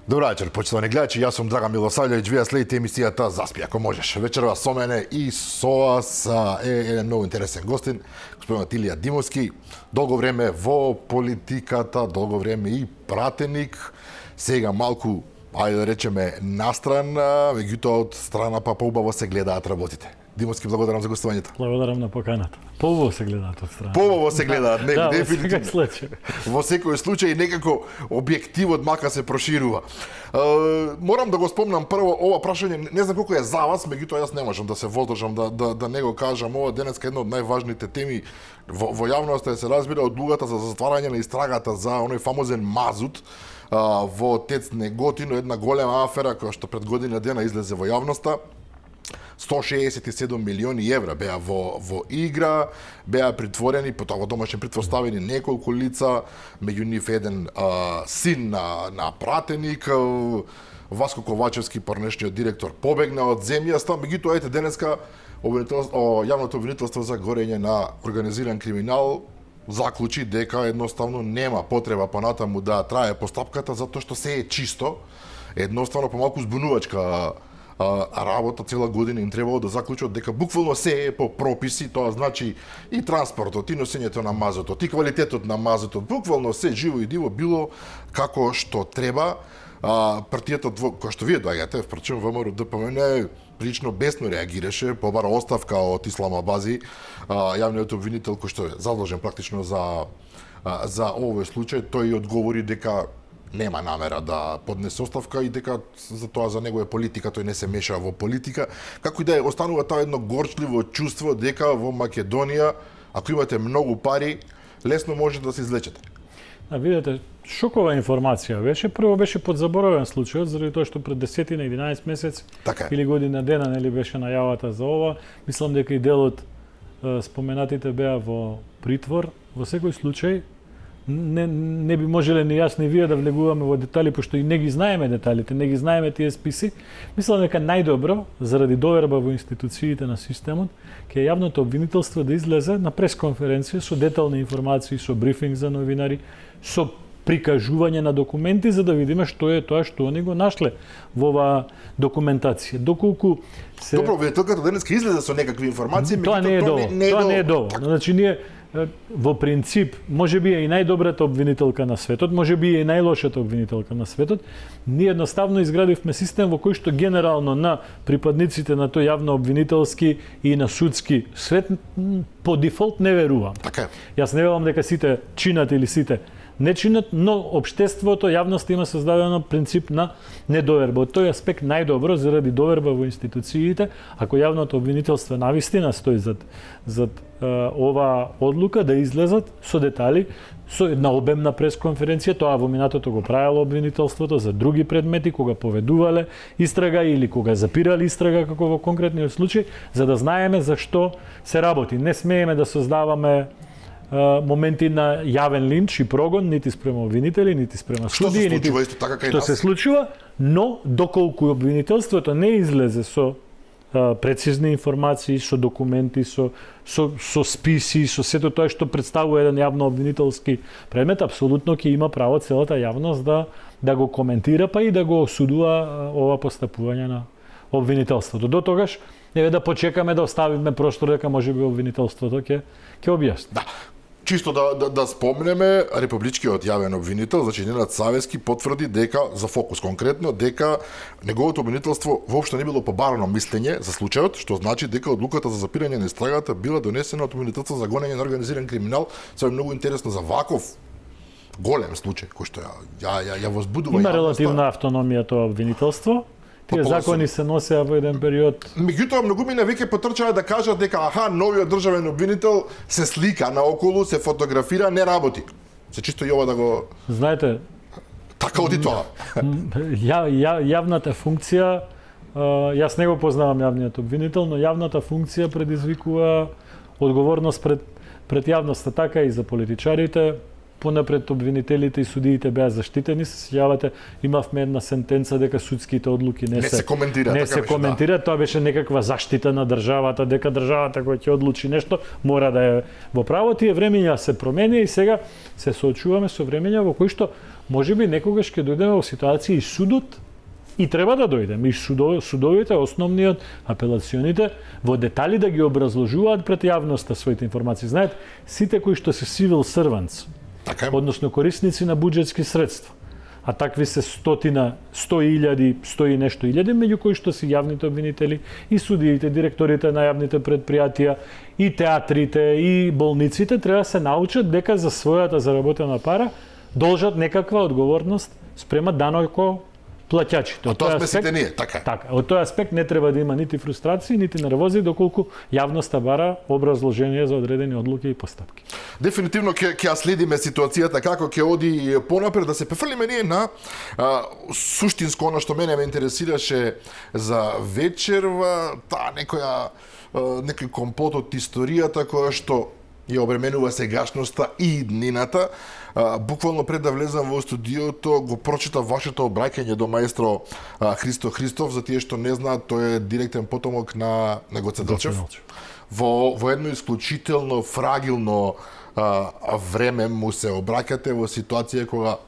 Добра вечер, почитувани гледачи, јас сум Драган Милосавлјевиќ, вие следите емисијата Заспи ако можеш. Вечерва со мене и со вас е еден многу интересен гостин, господинот Илија Димовски, долго време во политиката, долго време и пратеник, сега малку, ајде да речеме, настран, меѓутоа од страна па поубаво се гледаат работите. Димовски, благодарам за гостувањето. Благодарам на поканата. Поубаво се гледаат од страна. Поубаво се гледаат, не, да, дефинитивно. Во секој случај некако објективот мака се проширува. Морам да го спомнам прво ова прашање, не знам колку е за вас, меѓутоа јас не можам да се воздржам да не го кажам. Ова денеска една од најважните теми во јавноста се разбира одлугата за затварање на истрагата за оној фамозен мазут во ТЕЦ Неготино, една голема афера која што пред година дена излезе во јавноста. 167 милиони евра беа во игра, беа притворени, потоа во домашен притвор ставени неколку лица, меѓу нив еден син на пратеник, Васко Ковачевски, порнешниот директор, побегна од земјата, меѓутоа ете денеска јавното обвинителство за горење на организиран криминал заклучи дека едноставно нема потреба понатаму да трае постапката затоа што се е чисто, едноставно помалку збунувачка работа цела година им требало да заклучат дека буквално се е по прописи, тоа значи и транспортот, и носењето на мазутот, и квалитетот на мазутот, буквално се живо и диво било како што треба. Партијата која што вие доаѓате, впрочем ВМРО ДПМН прилично бесно реагираше, побара оставка од Исламабази, јавниот обвинител кој што е задолжен практично за овој случај, тој одговори дека нема намера да поднесе оставка и дека за тоа за него е политика, тој не се меша во политика. Како и да е, останува тоа едно горчливо чувство дека во Македонија, ако имате многу пари, лесно може да се излечете. Видете, шокова информација беше. Прво беше подзаборавен случајот, заради тоа што пред 10-11 месец или година дена нели беше најавата за ова. Мислам дека и делот споменатите беа во притвор. Во секој случај не би можеле ни јас ни вие да влегуваме во детали, пошто и не ги знаеме деталите, не ги знаеме тие списи. Мислам дека најдобро, заради доверба во институциите на системот, ке јавното обвинителство да излезе на пресконференција со детални информации, со брифинг за новинари, со прикажување на документи, за да видиме што е тоа што они го нашле во оваа документација. Доколку се... Добро, обвинителката денеска излезе со некакви информации, тоа не е доволно. Тоа не е доволно. Значи ние во принцип, може би е и најдобрата обвинителка на светот, може би е и најлошата обвинителка на светот. Ние едноставно изградивме систем во кој што генерално на припадниците на тој јавно обвинителски и на судски свет по дефолт не верувам. Така. Јас не верувам дека сите чинат или сите не чинат, но општеството, јавноста има создадено принцип на недоверба. Од тој аспект најдобро заради доверба во институциите, ако јавното обвинителство навистина стои зад ова одлука да излезат со детали, со една обемна пресконференција, тоа во минатото го правело обвинителството за други предмети, кога поведувале истрага или кога запирале истрага, како во конкретниот случај, за да знаеме за што се работи. Не смееме да создаваме моменти на јавен линч и прогон, нити спрема обвинители, нити спрема судии, нити што се случува, но доколку обвинителството не излезе со прецизни информации, со документи, со списи, со сето тоа што представува еден јавно обвинителски предмет, апсолутно ќе има право целата јавност да го коментира, па и да го осудува ова постапување на обвинителството. До тогаш, еве да почекаме да оставиме простор дека можеби обвинителството ќе објасни. Да. Чисто да спомнеме, републичкиот јавен обвинител, значи Ненад Савески, потврди дека, за Фокус конкретно, дека неговото обвинителство воопшто не било побарано мислење за случајот, што значи дека одлуката за запирање на истрагата била донесена од обвинителство за гонење на организиран криминал. Се е многу интересно за ваков голем случај кој што ја возбудува. Има релативна автономија тоа обвинителство. Тие закони се носеа во еден период. Меѓутоа, многумина веќе потрчаа да кажат дека новиот државен обвинител се слика наоколу, се фотографира, не работи. Се чисто и ова да го... Знаете... Така оди тоа. Јавната функција, јас не го познавам јавниот обвинител, но јавната функција предизвикува одговорност пред јавноста, така и за политичарите. понапред обвинителите и судиите беа заштитени, се сеќавате, имавме една сентенца дека судските одлуки не се коментира, не се коментира, тоа беше некаква заштита на државата, дека државата која ќе одлучи нешто мора да е во право. Тие времења се промени и сега се соочуваме со времења во кои што можеби некогаш ќе дојдеме во ситуација и судот и треба да дојдеме и судовите, основниот, апелационите, во детали да ги образложуваат пред јавноста своите информации. Знаете, сите кои што се civil servants, односно корисници на буџетски средства, а такви се 100 и нешто илјади, меѓу кои што се јавните обвинители и судиите, директорите на јавните предпријатија, и театрите, и болниците, треба да се научат дека за својата заработена пара должат некаква одговорност спрема данојко плаќачите. А тоа сме сите ние, така. Така, од тој аспект не треба да има нити фрустрации, нити нервози, доколку јавноста бара образложение за одредени одлуки и постапки. Дефинитивно ќе ја следиме ситуацијата како ќе оди понапред, да се префрлиме ние на суштинско она што мене ме интересираше за вечерва, таа некој компот од историјата која што ја обременува сегашноста и иднината. Буквално пред да влезам во студиото го прочитав вашето обраќање до маестро Христо Христов, за тие што не знаат, тој е директен потомок на Гоце Делчев. Во едно исклучително фрагилно време му се обраќате во ситуација кога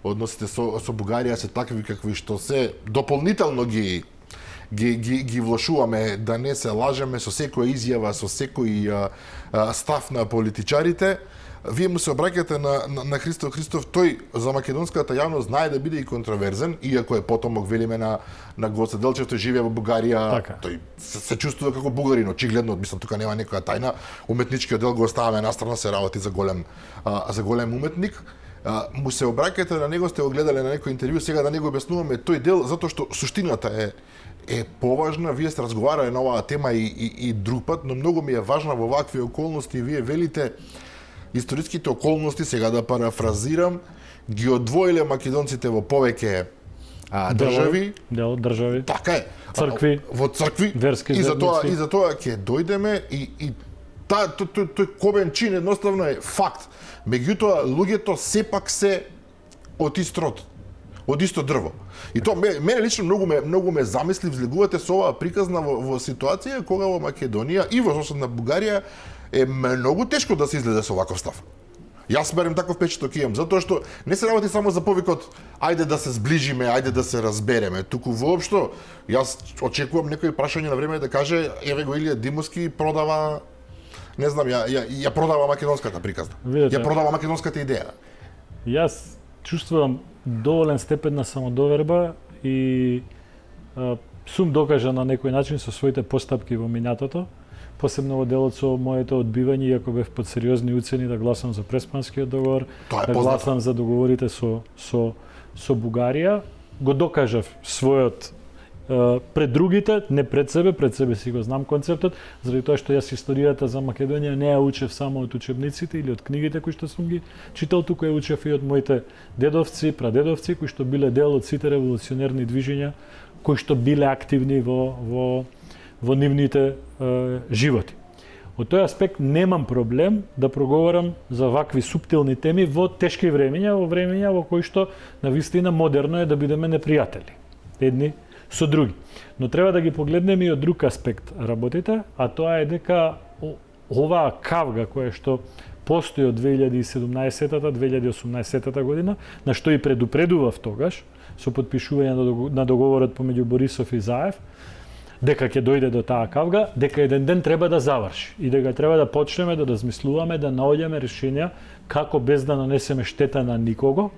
односите со Бугарија се такви какви што се, дополнително ги влошуваме, да не се лажеме со секоја изјава, со секој став на политичарите. Вие му се обраќате на Христо Христов, тој за македонската јавност знае да биде и контроверзен, иако е потомок, велиме, на Гоце Делчев, тој живее во Бугарија, така. Тој се чувствува како бугарин, очигледно, мислам, тука нема некоја тајна, уметничкиот дел го оставаме настрана, се работи за голем уметник. Му се обраќате на него, сте го гледале на некој интервју, сега да не го објаснуваме тој дел, затоа што суштината е поважна. Вие сте разговарале на оваа тема и друг пат, но многу ми е важна во вакви околности. Вие велите историските околности, сега да парафразирам, ги одвоиле македонците во повеќе држави. Така е. Цркви. Во цркви. Верски заедници. И за тоа ќе дојдеме и тој кобен чин едноставно е факт. Меѓутоа, луѓето сепак се од ист род, од исто дрво. И тоа мене лично многу ме замисли, взлегувате со оваа приказна во ситуација кога во Македонија и во соседна Бугарија е многу тешко да се излезе со ваков став. Јас берем таков впечаток имам, затоа што не се работи само за повикот ајде да се зближиме, ајде да се разбереме, туку воопшто јас очекувам некој прашање на време да каже еве го Илија Димовски продава, не знам, ја продава македонската приказна. Видете, ја продава македонската идеја. Јас чувствувам доволен степен на самодоверба и сум докажан на некој начин со своите постапки во минатото, посебно во делот со моето одбивање, иако бев под сериозни уцени да гласам за Преспанскиот договор, да гласам за договорите со Бугарија, го докажав својот пред другите, не пред себе си го знам концептот, заради тоа што јас историјата за Македонија не ја учев само од учебниците или од книгите кои што сум ги читал, туку ја учев и од моите дедовци, прадедовци кои што биле дел од сите револуционерни движења, кои што биле активни во нивните животи. Од тој аспект немам проблем да проговорам за вакви суптилни теми во тешки времења, во времења во кои што навистина модерно е да бидеме непријатели едни со други. Но треба да ги погледнеме и од друг аспект работите, а тоа е дека оваа кавга која што постои од 2017-2018 година, на што и предупредував тогаш, со подпишување на договорот помеѓу Борисов и Заев, дека ќе дојде до таа кавга, дека еден ден треба да заврши и дека треба да почнеме да размислуваме, да наоѓаме решенја како без да нанесеме штета на никого,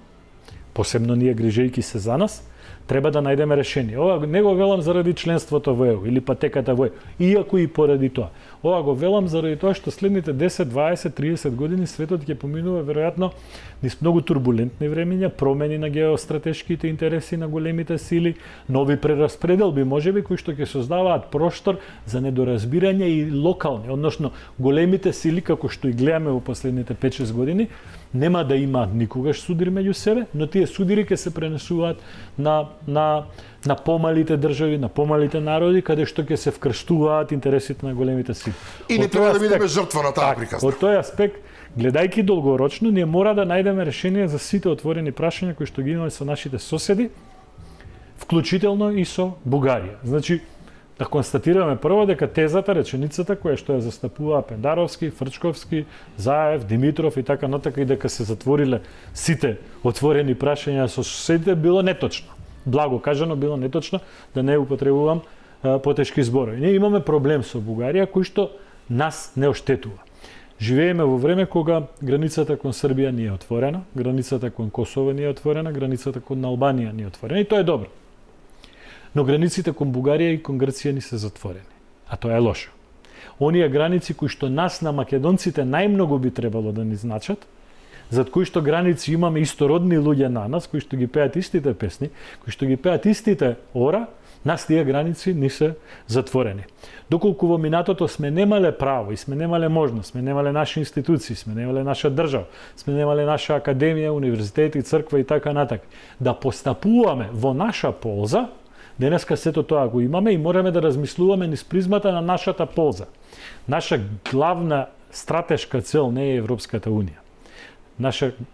посебно ние грижејќи се за нас, треба да најдеме решение. Ова не го велам заради членството во ЕУ или патеката во ЕУ, иако и поради тоа. Ова го велам заради тоа што следните 10, 20, 30 години светот ќе поминува веројатно низ многу турбулентни времења, промени на геостратешките интереси на големите сили, нови прераспределби можеби кои што ќе создаваат простор за недоразбирање и локални, односно големите сили како што и гледаме во последните 5-6 години, нема да имаат никогаш судир меѓу себе, но тие судири ќе се пренесуваат на помалите држави, на помалите народи, каде што ќе се вкрстуваат интересите на големите сили. И не треба да бидеме жртва на таа приказна. Од тој аспект, гледајќи долгорочно, ние мора да најдеме решение за сите отворени прашања кои што ги имаме со нашите соседи, вклучително и со Бугарија. Значи, да констатираме прво дека тезата, реченицата која што ја застапува Пендаровски, Фрчковски, Заев, Димитров и така натака, и дека се затвориле сите отворени прашања со соседите, било неточно. Благо кажано, било неточно, да не употребувам потешки зборови. Ние имаме проблем со Бугарија кој што нас не оштетува. Живееме во време кога границата кон Србија не е отворена, границата кон Косово не е отворена, границата кон Албанија не е отворена, и тоа е добро. Но границите кон Бугарија и кон Грција ни се затворени. А тоа е лошо. Оние граници кои што нас на македонците најмногу би требало да ни значат, зад кои што граници имаме истородни луѓе на нас, кои што ги пеат истите песни, кои што ги пеат истите ора, нас тие граници ни се затворени. Доколку во минатото сме немале право и сме немале можност, сме немале наши институции, сме немале наша држава, сме немале наша академија, универзитети, црква и така натака, да постапуваме во наша полза, денеска сето тоа го имаме и мораме да размислуваме низ призмата на нашата полза. Наша главна стратешка цел не е Европската Унија.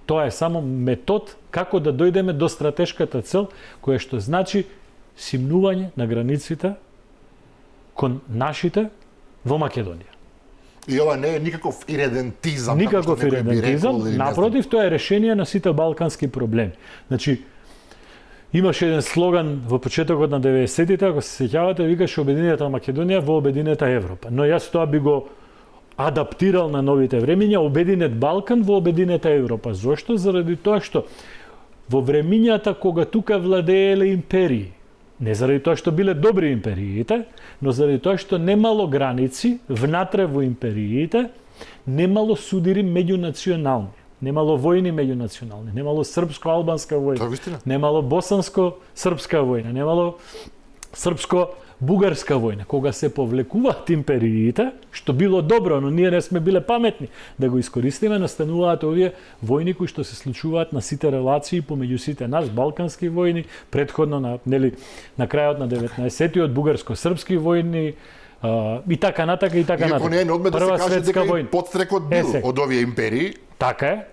Тоа е само метод како да дојдеме до стратешката цел, која што значи симнување на границите кон нашите во Македонија. И ова не е никаков иредентизам. Никаков иредентизам, напротив, тоа е решение на сите балкански проблеми. Значи, имаше еден слоган во почетокот на 90-тите, ако се сеќавате, викаше Обединета Македонија во Обединета Европа. Но јас тоа би го адаптирал на новите времиња, Обединет Балкан во Обединета Европа. Зошто? Заради тоа што во времињата кога тука владееле империи, не заради тоа што биле добри империите, но заради тоа што немало граници внатре во империите, немало судири меѓунационални, немало војни меѓунационални, немало српско-албанска војна, немало босанско-српска војна, немало српско-бугарска војна. Кога се повлекуваат империите, што било добро, но ние не сме биле паметни да го искористиме, настануваат овие војни кои што се случуваат на сите релации помеѓу сите нас, балкански војни, претходно на крајот на 19-тиот бугарско-српски војни, и така натака и така натака. Иако не е одме да се каже дека и подстрекот бил од овие империи. Така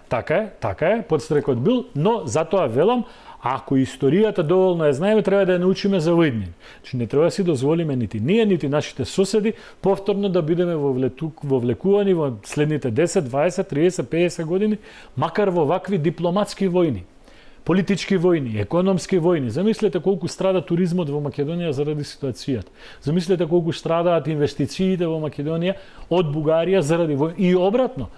е, подстрекот бил, но затоа велам, ако историјата доволно ја знаеме, треба да ја научиме за војднин. Значи не треба да си дозволиме нити ние, нити нашите соседи повторно да бидеме вовлекувани во следните 10, 20, 30, 50 години, макар во вакви дипломатски војни, политички војни, економски војни. Замислете колку страда туризмот во Македонија заради ситуацијата. Замислете колку страдаат инвестициите во Македонија од Бугарија заради војни. И обратно,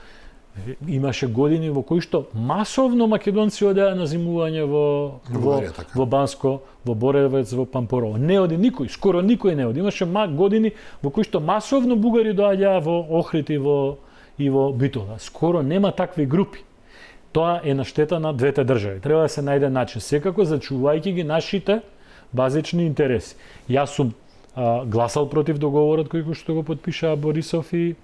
имаше години во кои што масовно македонци одеа на зимување во Банско, во Боревец, во Пампорово. Не оди никој, скоро никој не оди. Имаше години во кои што масовно бугари доаѓаа во Охрид и во Битола. Скоро нема такви групи. Тоа е на штета на двете држави. Треба да се најде начин, секако зачувајќи ги нашите базични интереси. Јас сум гласал против договорот кој што го потпишаа Борисов и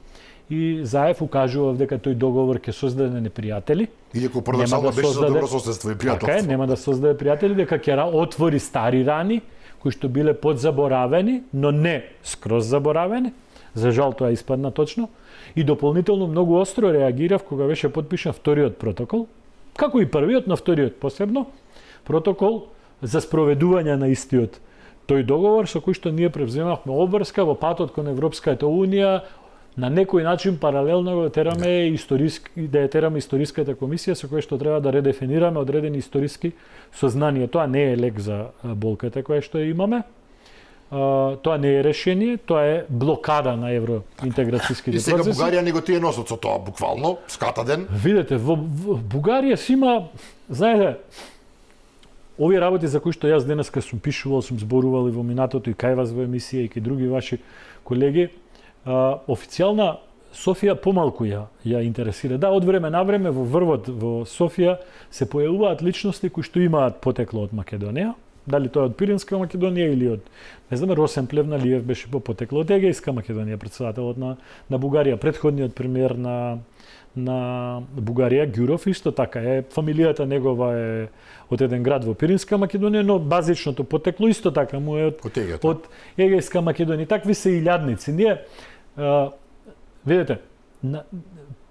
Заев, укажував дека тој договор ќе создаде непријатели. Иако парадоксално беше за добро соседство и пријателство. Така е, нема да создаде пријатели, дека ќе отвори стари рани кои што биле подзаборавени, но не скроз заборавени. За жал тоа испадна точно. И дополнително многу остро реагирав кога беше потпишан вториот протокол, како и првиот, но вториот посебно, протокол за спроведување на истиот тој договор со кој што ние превземавме обврска во патот кон Европската Унија, на некој начин паралелно да тераме историската комисија со која што треба да редефинираме одредени историски сознанија. Тоа не е лек за болката која што имаме. Тоа не е решение, тоа е блокада на евроинтеграцијските процеси. И сега Бугарија него тие носат со тоа буквално, скатаден. Видете, во Бугарија си има, знаете, овие работи за кои што јас денеска сум пишувал, сум зборувал и во минатото и кај вас во емисија и кај други ваши колеги, официјална Софија помалку ја интересира. Да, од време на време во врвот во Софија се појавуваат личности кои што имаат потекло од Македонија. Дали тоа од Пиринска Македонија или од, не знам, Росен Плевналиев беше по потекло од Егејска Македонија, претседателот на Бугарија, претходниот премиер на Бугарија, Ѓуров, исто така е, фамилијата негова е од еден град во Пиринска Македонија, но базичното потекло исто така му е од Егејска Македонија. Такви се илјадници. Ние, видите,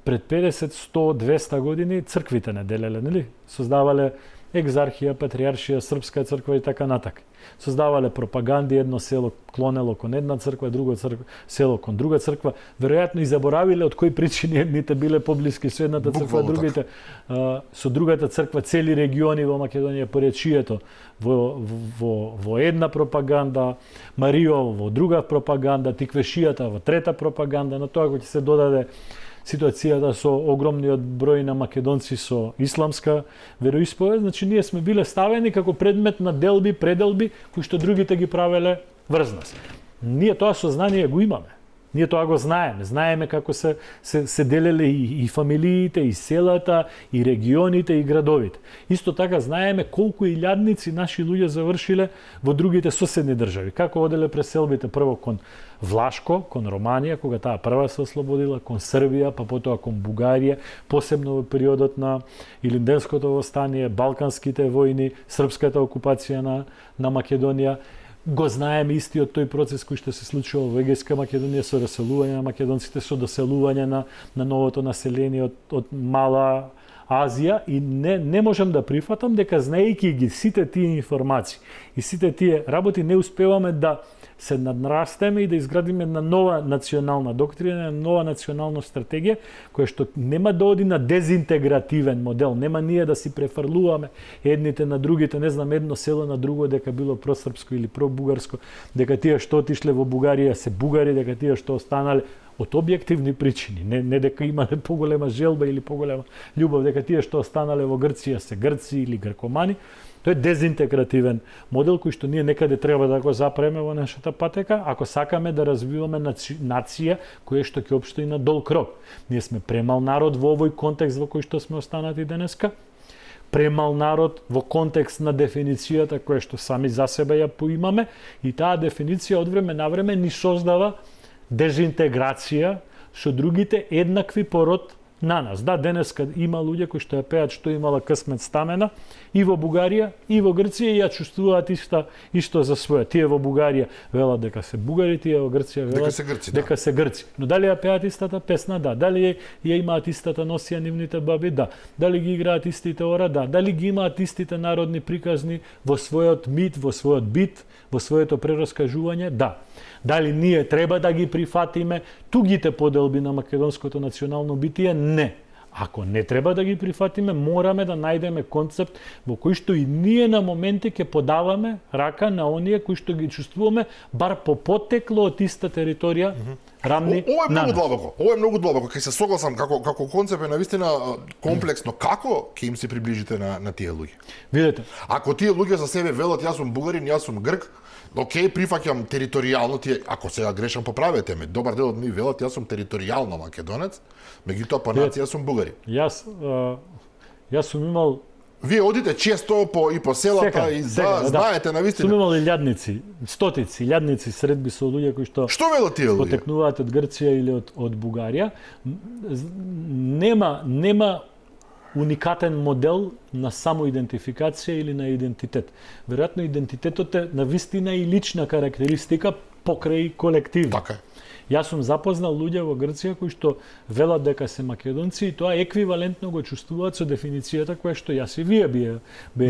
пред 50, 100, 200 години црквите не делеле, нели? Создавале екзархија, патриаршија, српска црква и така натака. Создавале пропаганди, едно село клонело кон една црква, друго село кон друга црква. Веројатно и заборавиле од кои причини едните биле поблиски со едната црква, другите со другата црква, цели региони во Македонија поред чието во една пропаганда, Марио во друга пропаганда, Тиквешијата во трета пропаганда, на тоа кој ќе се додаде ситуацијата со огромниот број на македонци со исламска вероисповед, значи ние сме биле ставени како предмет на делби, пределби, кои што другите ги правеле врз нас. Ние тоа сознание го имаме. Ние тоа го знаеме како се делеле и фамилиите, и селата, и регионите, и градовите. Исто така знаеме колку илјадници наши луѓе завршиле во другите соседни држави. Како оделе преселбите прво кон Влашко, кон Романија, кога таа прва се ослободила, кон Србија, па потоа кон Бугарија, посебно во периодот на Илинденското востание, Балканските војни, српската окупација на Македонија. Го знаеме истиот тој процес кој што се случува во Егејска Македонија со раселување на македонците, со доселување на новото население од Мала Азија, и не можам да прифатам дека знаејќи ги сите тие информации и сите тие работи не успеваме да се надрастеме и да изградиме на нова национална доктрина, нова национална стратегија, која што нема да оди на дезинтегративен модел, нема ние да си префрлуваме едните на другите, не знам, едно село на друго дека било просрпско или пробугарско, дека тие што отишле во Бугарија се бугари, дека тие што останале од објективни причини, не дека имале поголема желба или поголема љубов, дека тие што останале во Грција се грци или гркомани. Тоа е дезинтегративен модел кој што ние некаде треба да го запреме во нашата патека, ако сакаме да развиваме нација која што ќе општи на долг рок. Ние сме премал народ во овој контекст во кој што сме останати денеска, премал народ во контекст на дефиницијата која што сами за себе ја поимаме, и таа дефиниција од време на време ни создава дезинтеграција со другите еднакви пород на нас. Да, денеска има луѓе кои што ја пеат што имала късмет стамена и во Бугарија, и во Грција, и ја чувствуваат исто за своја. Тие во Бугарија велат дека се бугари, тие во Грција велат дека се грци. Но дали ја пеат истата песна? Да. Дали ја имаат истата носија нивните баби? Да. Дали ги играат истите ора? Да. Дали ги имаат истите народни приказни во својот мит, во својот бит, во своето прераскажување? Да. Дали ние треба да ги прифатиме тугите поделби на македонското национално битие? Не. Ако не треба да ги прифатиме, мораме да најдеме концепт во кој што и ние на моменти ќе подаваме рака на оние кои што ги чувствуваме бар по потекло од иста територија, рамни на нас. Ова е многу длабоко. Кај се согласам како концепт е навистина комплексно. Како ќе им се приближите на тие луѓе? Видете. Ако тие луѓе за себе велат јас сум бугарин, јас сум грк, окей, прифаќам територијално тие, ако сега грешам поправете ме. Добар дел од нив велат јас сум територијално македонец, меѓутоа по нација сум бугарин. Јас сум имал. Вие одите често по селата и знаете навистина. Сум имал илјадници, стотици, илјадници средби со луѓе кои што велат тие луѓе? Потекнуваат од Грција или од Бугарија. Нема уникатен модел на самоидентификација или на идентитет. Веројатно идентитетот е навистина и лична карактеристика покрај колектив. Така е. Јас сум запознал луѓе во Грција кои што велат дека се македонци и тоа еквивалентно го чувствуваат со дефиницијата која што јас и вие би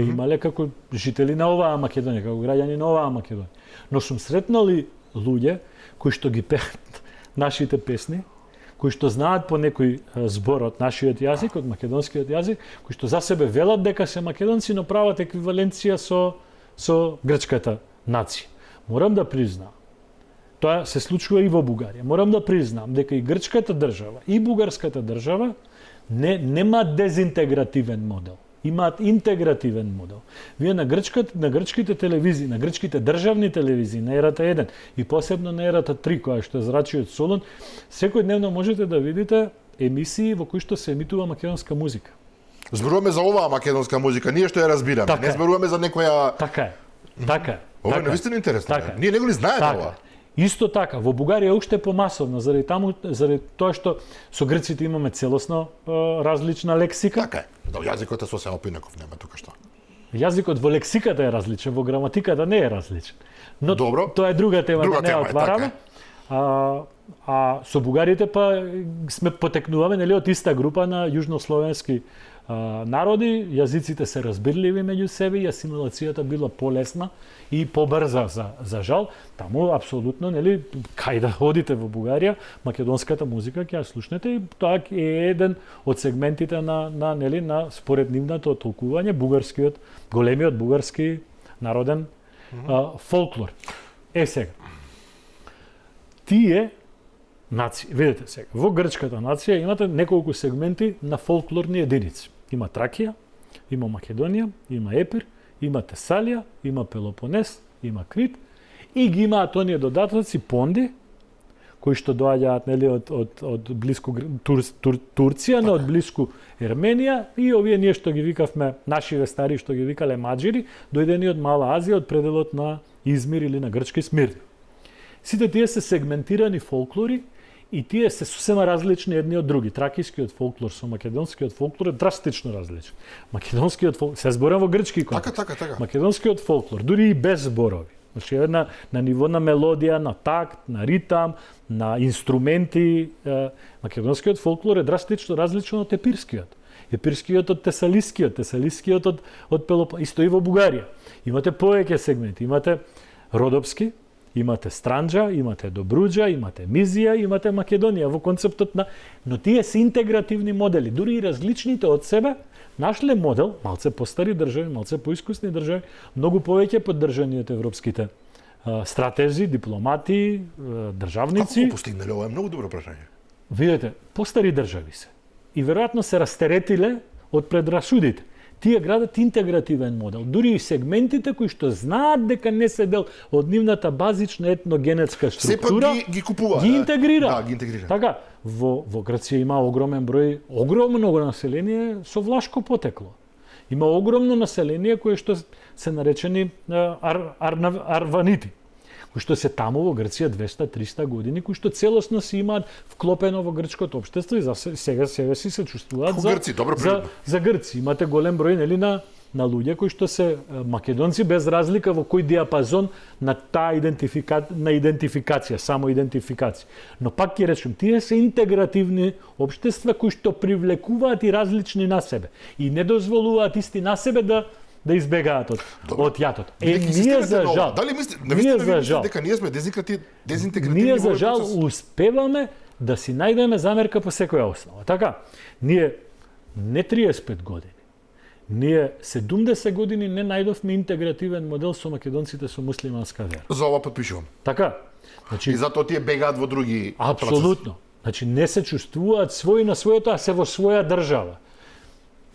имале како жители на оваа Македонија, како граѓани на оваа Македонија. Но сум сретнали луѓе кои што ги пеат нашите песни, кои што знаат по некој збор од нашиот јазик, од македонскиот јазик, кои што за себе велат дека се македонци, но прават еквиваленција со грчката нација. Морам да признам, тоа се случува и во Бугарија. Морам да признам дека и грчката држава и бугарската држава нема дезинтегративен модел. Имаат интегративен модел. Вие на грчките телевизии, на грчките државни телевизии, на Ерата 1 и посебно на Ерата 3, која што е зрачиот Солун, секојдневно можете да видите емисии во кои што се емитува македонска музика. Зборуваме за оваа македонска музика, ние што ја разбираме, не зборуваме за некоја. Така е. Ова е навистина интересно. Ние не го знаеме ова. Исто така, во Бугарија уште помасовно, заради тоа што со грците имаме целосно различна лексика. Така е. Да, јазикот е сосема поинаков, нема тука што. Јазикот во лексиката е различен, во граматиката не е различен. Но добро, тоа е друга тема, да не отвараме. А со бугарите па сме потекнуваме нели од иста група на јужнословенски народи, јазиците се разбирливи меѓу себе и асимилацијата била полесна и побрза за жал. Таму апсолутно нели кај да ходите во Бугарија, македонската музика ќе ја слушнете и тоа е еден од сегментите на нели на според нивното толкување бугарскиот големиот бугарски народен фолклор. Сега. Тие нации, видите сега, во грчката нација имате неколку сегменти на фолклорни единици. Има Тракија, има Македонија, има Епир, има Тесалија, има Пелопонес, има Крит и ги имаат оние додатоци понди кои што доаѓаат нели од блиску Турција, но од блиску Ерменија и овие ние што ги викавме нашиве стари што ги викале маџири, дојдени од Мала Азија, од пределот на Измир или на грчки Смирна. Сите тие се сегментирани фолклори и тие се сосема различни едни од други. Тракискиот фолклор со македонскиот фолклор е драстично различен. Македонскиот фолклор, се зборам во грчки контекст. Така. Македонскиот фолклор, дури и без зборови. Значи на ниво на мелодија, на такт, на ритам, на инструменти, македонскиот фолклор е драстично различен од епирскиот. Епирскиот од тесалискиот од Пелопонес, исто и во Бугарија. Имате повеќе сегменти, имате родопски, имате Странџа, имате Добруџа, имате Мизија, имате Македонија во концептот на, но тие се интегративни модели, дури и различните од себе, нашле модел, малце постари држави, малце поискусни држави, многу повеќе поддржани од европските стратези, дипломати, државници. Како го постигнале? Ова е многу добро прашање. Видете, постари држави се. И веројатно се растеретиле од предрасудите. Тие градат интегративен модел. Дури и сегментите кои што знаат дека не се дел од нивната базична етногенетска структура, сепак ги купуваат. Ги интегрира. Да, ги интегрира. Така, во Грција има огромен број, огромно население со влашко потекло. Има огромно население кое што се наречени арванити, кои што се таму во Грција 200-300 години, кои што целосно се имаат вклопено во грчкото општество и сега себе си се чувствуваат за грци. Имате голем број нели на луѓе кои што се македонци без разлика во кој диапазон на таа идентификација, само идентификација. Но пак ќе речем, тие се интегративни општества кои што привлекуваат и различни на себе и не дозволуваат исти на себе да избегаат од јатото. Ние за жал, дали мислите дека ние сме дезинтегративни? Ние за жал успеваме да си најдеме замерка по секоја основа. Така, ние не 35 години, ние 70 години не најдовме интегративен модел со македонците со муслиманска вера. За ова потпишувам. Така. Значи, и затоа тие бегаат во други апсолутно. Значи не се чувствуваат своји на своето, а се во своја држава.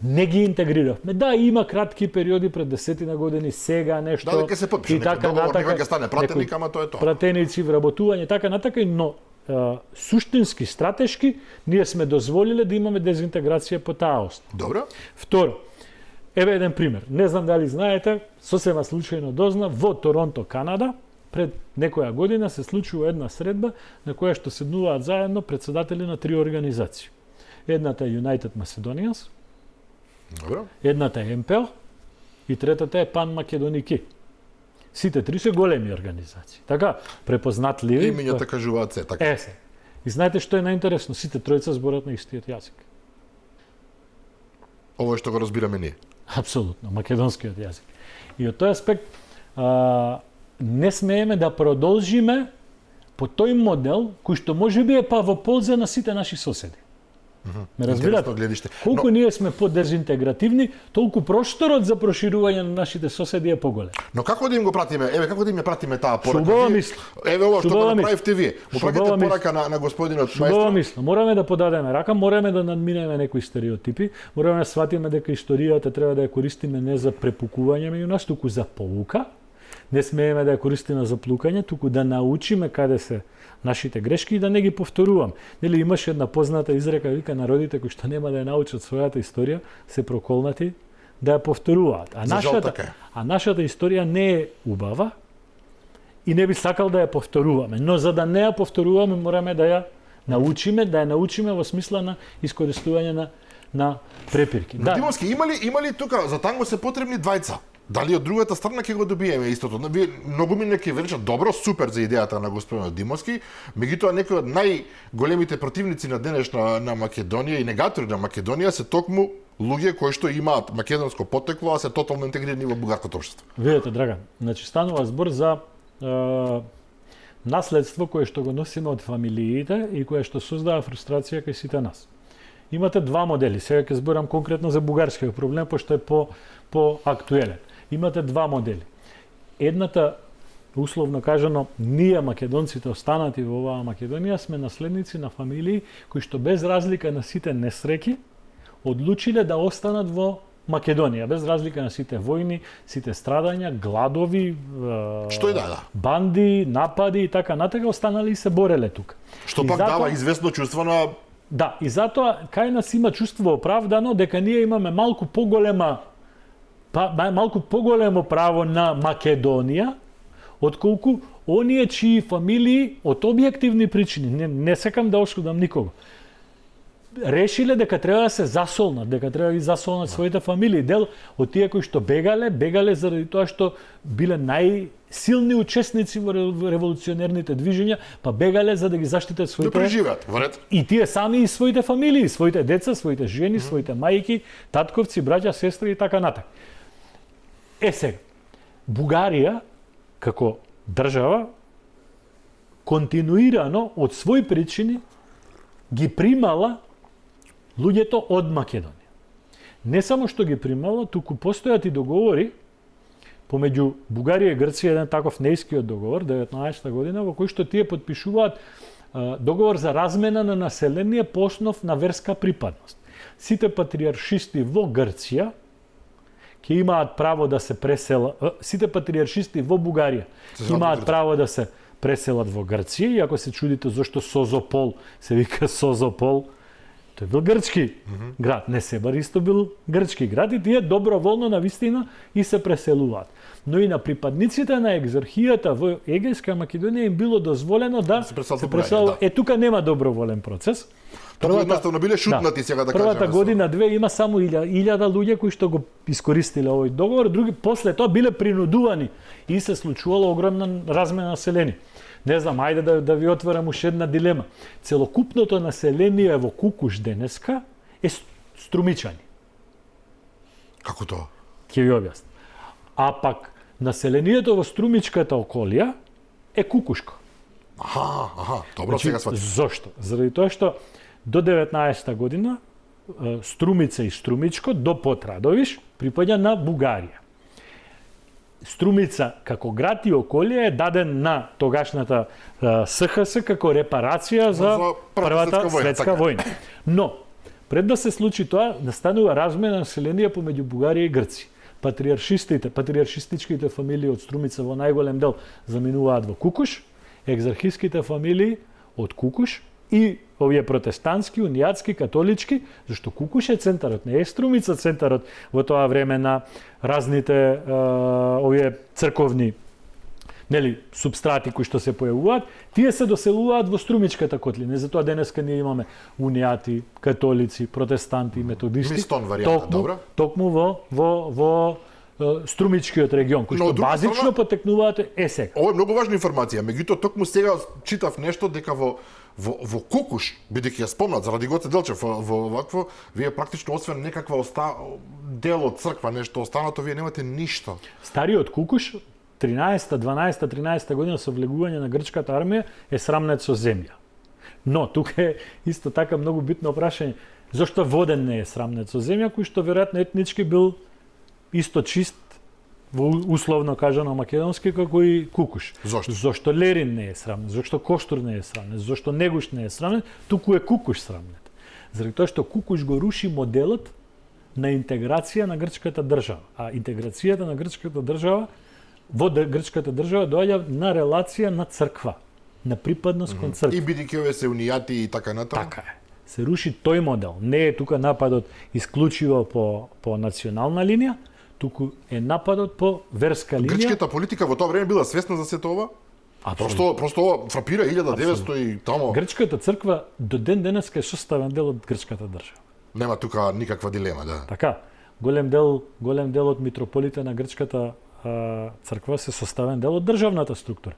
Не ги интегриравме. Да, има кратки периоди пред 10 години, сега нешто. Да, дека се подпише и така натака, ќе стане пратеник, ама тоа е тоа. Пратеници, вработување, така натака, но суштински, стратешки, ние сме дозволиле да имаме дезинтеграција по таа основа. Добро. Второ, еве еден пример. Не знам дали знаете, сосема случајно дозна, во Торонто, Канада, пред некоја година се случува една средба на која што седнуваат заедно председатели на 3 организации. Едната е United Macedonians, добро. Едната е МПО и третата е Пан Македоники. Сите три се големи организации. Така, препознатливи. Имињата кажуваат се, така. Се. И знаете што е најинтересно? Сите тројца зборат на истиот јазик. Ово што го разбираме ние. Апсолутно, македонскиот јазик. И од тој аспект не смееме да продолжиме по тој модел кој што можеби е па во полза на сите наши соседи. Ме разбирате? Колку ние сме подезинтегративни, толку просторот за проширување на нашите соседи е поголем. Но како да им го пратиме? Еве како да им ја пратиме таа порака? Шубава мисла. Еве ова што го направивте вие. Му пракате порака на господинот маестро. Шубава мисла. Мораме да подадеме рака, мораме да надминеме некои стереотипи, мораме да сватиме дека историјата треба да ја користиме не за препукување меѓу нас, туку за поука. Не смееме да ја користиме за плукање, туку да научиме каде се нашите грешки и да не ги повторувам. Нели имаше една позната изрека, вика народите кои што нема да ја научат својата историја, се проколнати да ја повторуваат. А нашата историја не е убава и не би сакал да ја повторуваме, но за да не ја повторуваме мораме да ја научиме во смисла на искористување на препирки. Да. Димовски, има ли тука за танго се потребни двајца? Дали од другата страна ќе го добиеме истото? Вие многу ми неки величат добро, супер за идејата на господинот Димовски, меѓутоа некои од најголемите противници на денеш на Македонија и негатори на Македонија се токму луѓе кои што имаат македонско потекло, а се тотално интегрирани во бугарското општество. Видете, Драган, значи станува збор за наследство кое што го носиме од фамилиите и кое што создава фрустрација кај сите нас. Имате два модели, сега ќе зборам конкретно за бугарскиот проблем, пошто е по актуелен. Имате два модели. Едната, условно кажано, ние македонците останати во оваа Македонија сме наследници на фамилии кои што без разлика на сите несреќи одлучиле да останат во Македонија, без разлика на сите војни, сите страдања, гладови, Што и да. банди, напади и така натака, останали и се бореле тука. Што пак дава известно чувство на Да, и затоа кај нас има чувство оправдано дека ние имаме малку поголемо право на Македонија, отколку оние чии фамилии од објективни причини, не сакам да ошкодам никого, решиле дека треба да се засолнат, дека треба да ги засолнат своите фамилии. Дел од тие кои што бегале заради тоа што биле најсилни учесници во револуционерните движења, па бегале за да ги заштитат своите... Да преживеат, во ред. И тие сами и своите фамилии, своите деца, своите жени, своите мајки, татковци, браќа, сестри и така натак. Сега, Бугарија, како држава, континуирано, од своји причини, ги примала луѓето од Македонија. Не само што ги примала, туку постојат и договори помеѓу Бугарија и Грција, еден таков неискиот договор, 19 година, во кој што тие подпишуваат договор за размена на население по основ на верска припадност. Сите патриаршисти во Грција ќе имаат право да се преселат, сите патриаршисти во Бугарија имаат право да се преселат во Грција, и ако се чудите зошто Созопол се вика Созопол, тој бил грчки град, не Себар исто бил грчки град и тие доброволно на вистина и се преселуваат. Но и на припадниците на екзархијата во Егејска Македонија им било дозволено да се преселуваат. Тука нема доброволен процес. Тоа едноставно биле шутнати сега да кажеме. Првата година-две има само 1000 луѓе кои што го искористиле овој договор, други после тоа биле принудувани и се случувало огромна размена население. Не знам, ајде да ви отворам уште една дилема. Целокупното население во Кукуш денеска е струмичани. Како тоа? Ќе ви објаснам. А пак населението во струмичката околија е кукушко. Добро, сега сватам. Зошто? Заради тоа што до 19 година Струмица и Струмичко до Потрадовиш припаѓа на Бугарија. Струмица како град и околие е даден на тогашната СХС како репарација за Првата светска војна. Но, пред да се случи тоа, настанува размена население помеѓу Бугарија и Грција. Патриаршистичките фамилии од Струмица во најголем дел заминуваат во Кукуш, екзархиските фамилии од Кукуш и овие протестантски, унијатски, католички, зашто Кукуш е центарот, не е Струмица центарот во тоа време на разните овие црковни субстрати кои што се појавуваат, тие се доселуваат во Струмичката котлина. Затоа денеска ние имаме унијати, католици, протестанти, методисти. Мистон варијанта, добра. Токму во Струмичкиот регион, кој што базично потекнуваат сега. Ова е многу важна информација, меѓутоа токму сега читав нешто дека во Кукуш, бидејќи ја спомнат заради Гоце Делчев во вакво, вие практично освен некаква дел од црква, нешто останато, вие немате ништо. Стариот Кукуш 13 година со влегување на грчката армија е срамнет со земја. Но тука е исто така многу битно прашање, зошто Воден не е срамнет со земја, кој што веројатно етнички бил исто чист, условно кажано македонски, како и Кукуш. Зошто Лерин не е срамнет, зошто Коштур не е срамнет, зошто Негуш не е срамнет, туку е Кукуш срамнет. Заради тоа што Кукуш го руши моделот на интеграција на грчката држава. А интеграцијата на грчката држава во грчката држава доаѓа на релација на црква, на припадност кон црква. И бидејќи овие се унијати и така натаму. Така е. Се руши тој модел. Не е тука нападот исклучиво по национална линија, туку е нападот по верска линија. Грчката политика во тоа време била свесна за сето ова? Просто ова фрапира 1900 и тамо. Грчката црква до ден денеска е составен дел од грчката држава. Нема тука никаква дилема, да. Така. голем дел од митрополите на грчката црква се составен дел од државната структура.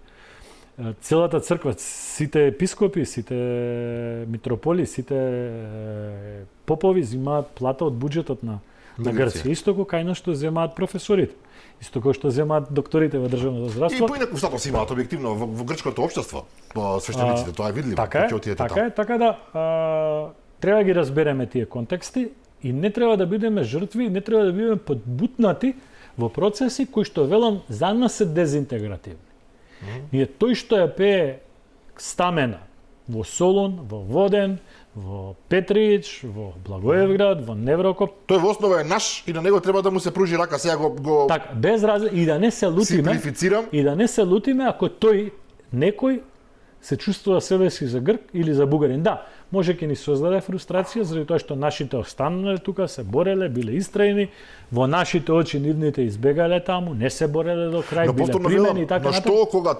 Целата црква, сите епископи, сите митрополи, сите попови земаат плата од буџетот на Грција. Исто како кај нас што земаат професорите. Исто како што земаат докторите во државното здравство. И поинаку статус имаат објективно во грчкото општество, по свештениците, тоа е видливо. Така да треба да ги разбереме тие контексти и не треба да бидеме жртви, не треба да бидеме подбутнати во процеси кои што велам за нас се дезинтегративни. Ние тој што ја пее Стамена во Солун, во Воден, во Петрич, во Благоевград, во Неврокоп. Тој во основа е наш и на него треба да му се пружи рака, сега го така, без разлика и да не се лутиме. Симплифицирам. И да не се лутиме ако тој некој се чувствува себе си за Грк или за бугарин. Да, може ќе ни создаде фрустрација заради тоа што нашите останале тука, се бореле, биле истрајни, во нашите очи нивните избегале таму, не се бореле до крај, биле примени и така натаму. Но што кога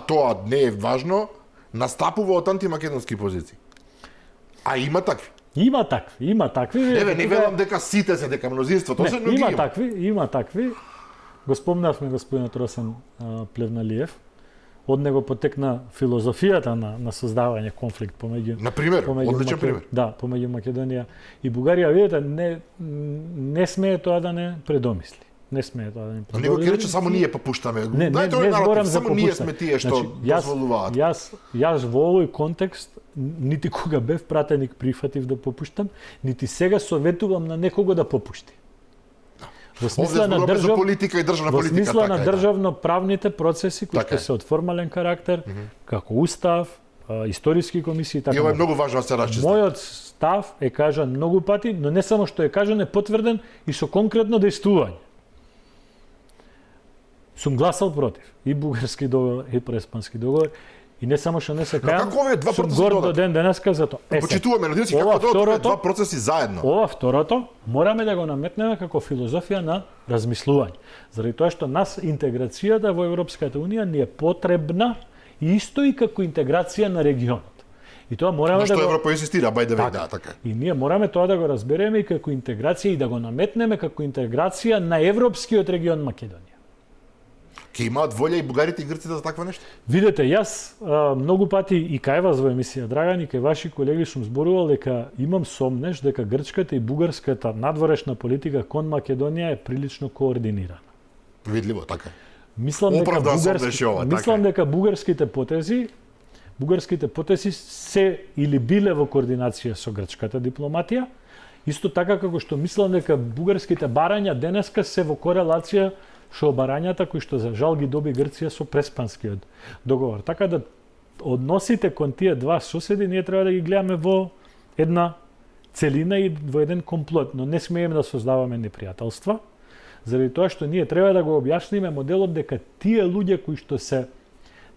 тоа не е важно, настапува од антимакедонски позиции? А има такви? Има такви. Не велам дека сите се, дека мнозинството се, но има такви. Го спомнавме господинот Росен Плевналиев. Од него потекна филозофијата на создавање конфликт помеѓу одличен пример. Да, помеѓу Македонија и Бугарија, видите, не смее тоа да не предомисли. Не смее тоа да не предомисли. Него ќе рече само ние попуштаме. Не зборам за само ние сме тие што дозволуваат. Јас во овој контекст нити кога бев пратеник прифатив да попуштам, нити сега советувам на некого да попушти. Во смисла на политика и државна политика, во смисла на државно правните процеси кои што се од формален карактер, како устав, историски комисии и така. И ова е многу важно да се расчисти. Мојот став е кажан многу пати, но не само што е кажан, е потврден и со конкретно дејствување. Сум гласал против и бугарски договор и преспански договор. И не само што не се кајам, како овие два процеси гордо ден денеска за тоа. Почитуваме, надивци, како тоа два процеси заедно. Ова второто мораме да го наметнеме како филозофија на размислување. Заради тоа што нас интеграцијата во Европската Унија ни е потребна исто и како интеграција на регионот. И тоа мораме да го Европа инсистира, бај да така. И ние мораме тоа да го разбереме и како интеграција и да го наметнеме како интеграција на европскиот регион Македонија. Ке имаат волја и бугарите и грците за такво нешто? Видете, јас многу пати и кај вас во емисија Драган и кај ваши колеги сум зборувал дека имам сомнеш дека грчката и бугарската надворешна политика кон Македонија е прилично координирана. Видливо, така. Мислам дека бугарските потези се или биле во координација со грчката дипломатија, исто така како што мислам дека бугарските барања денеска се во корелација со барањата кои што за жал ги доби Грција со преспанскиот договор. Така да односите кон тие два соседи ние треба да ги гледаме во една целина и во еден комплот, но не смееме да создаваме непријателства, заради тоа што ние треба да го објасниме моделот дека тие луѓе кои што се